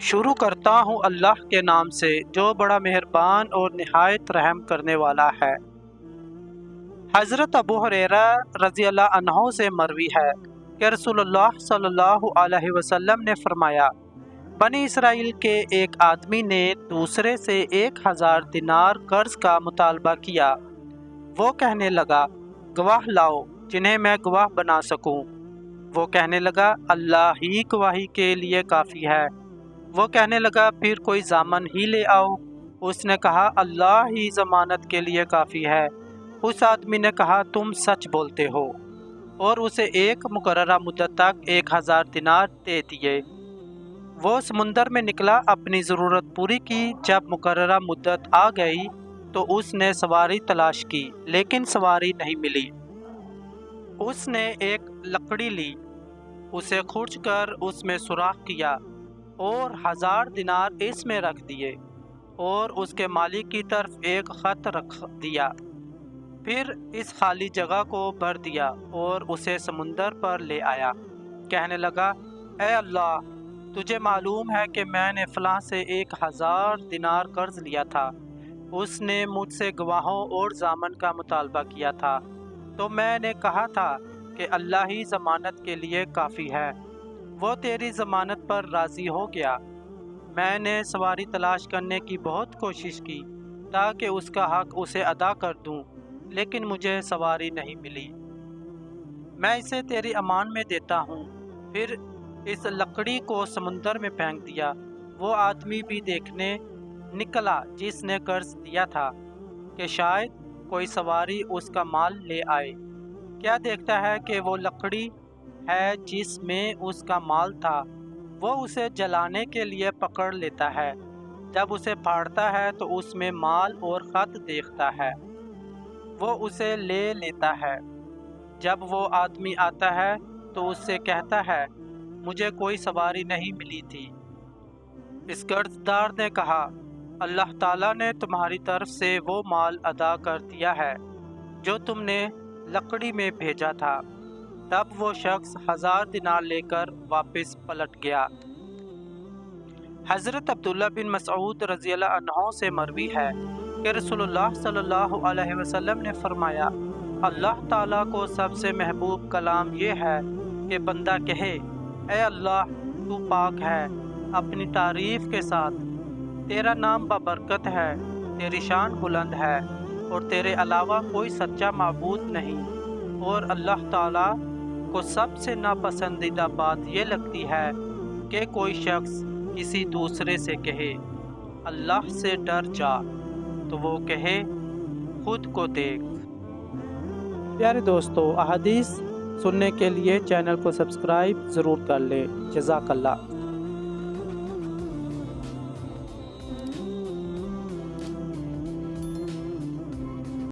شروع کرتا ہوں اللہ کے نام سے جو بڑا مہربان اور نہایت رحم کرنے والا ہے۔ حضرت ابو ہریرہ رضی اللہ عنہ سے مروی ہے کہ رسول اللہ صلی اللہ علیہ وسلم نے فرمایا، بنی اسرائیل کے ایک آدمی نے دوسرے سے 1000 دینار قرض کا مطالبہ کیا۔ وہ کہنے لگا، گواہ لاؤ جنہیں میں گواہ بنا سکوں۔ وہ کہنے لگا، اللہ ہی گواہی کے لیے کافی ہے۔ وہ کہنے لگا، پھر کوئی ضامن ہی لے آؤ۔ اس نے کہا، اللہ ہی ضمانت کے لیے کافی ہے۔ اس آدمی نے کہا، تم سچ بولتے ہو، اور اسے ایک مقررہ مدت تک 1000 دینار دے دیے۔ وہ سمندر میں نکلا، اپنی ضرورت پوری کی۔ جب مقررہ مدت آ گئی تو اس نے سواری تلاش کی، لیکن سواری نہیں ملی۔ اس نے ایک لکڑی لی، اسے کھرچ کر اس میں سوراخ کیا اور 1000 دینار اس میں رکھ دیے، اور اس کے مالک کی طرف ایک خط رکھ دیا۔ پھر اس خالی جگہ کو بھر دیا اور اسے سمندر پر لے آیا۔ کہنے لگا، اے اللہ، تجھے معلوم ہے کہ میں نے فلاں سے 1000 دینار قرض لیا تھا۔ اس نے مجھ سے گواہوں اور ضامن کا مطالبہ کیا تھا، تو میں نے کہا تھا کہ اللہ ہی ضمانت کے لیے کافی ہے۔ وہ تیری ضمانت پر راضی ہو گیا۔ میں نے سواری تلاش کرنے کی بہت کوشش کی تاکہ اس کا حق اسے ادا کر دوں، لیکن مجھے سواری نہیں ملی۔ میں اسے تیری امان میں دیتا ہوں۔ پھر اس لکڑی کو سمندر میں پھینک دیا۔ وہ آدمی بھی دیکھنے نکلا جس نے قرض دیا تھا کہ شاید کوئی سواری اس کا مال لے آئے۔ کیا دیکھتا ہے کہ وہ لکڑی ہے جس میں اس کا مال تھا۔ وہ اسے جلانے کے لیے پکڑ لیتا ہے۔ جب اسے پھاڑتا ہے تو اس میں مال اور خط دیکھتا ہے۔ وہ اسے لے لیتا ہے۔ جب وہ آدمی آتا ہے تو اس سے کہتا ہے، مجھے کوئی سواری نہیں ملی تھی۔ اس قرض دار نے کہا، اللہ تعالیٰ نے تمہاری طرف سے وہ مال ادا کر دیا ہے جو تم نے لکڑی میں بھیجا تھا۔ تب وہ شخص 1000 دینار لے کر واپس پلٹ گیا۔ حضرت عبداللہ بن مسعود رضی اللہ عنہ سے مروی ہے کہ رسول اللہ صلی اللہ علیہ وسلم نے فرمایا، اللہ تعالیٰ کو سب سے محبوب کلام یہ ہے کہ بندہ کہے، اے اللہ، تو پاک ہے اپنی تعریف کے ساتھ، تیرا نام بابرکت ہے، تیری شان بلند ہے، اور تیرے علاوہ کوئی سچا معبود نہیں۔ اور اللہ تعالیٰ کو سب سے ناپسندیدہ بات یہ لگتی ہے کہ کوئی شخص کسی دوسرے سے کہے، اللہ سے ڈر جا، تو وہ کہے، خود کو دیکھ۔ پیارے دوستو، احادیث سننے کے لیے چینل کو سبسکرائب ضرور کر لیں۔ جزاک اللہ۔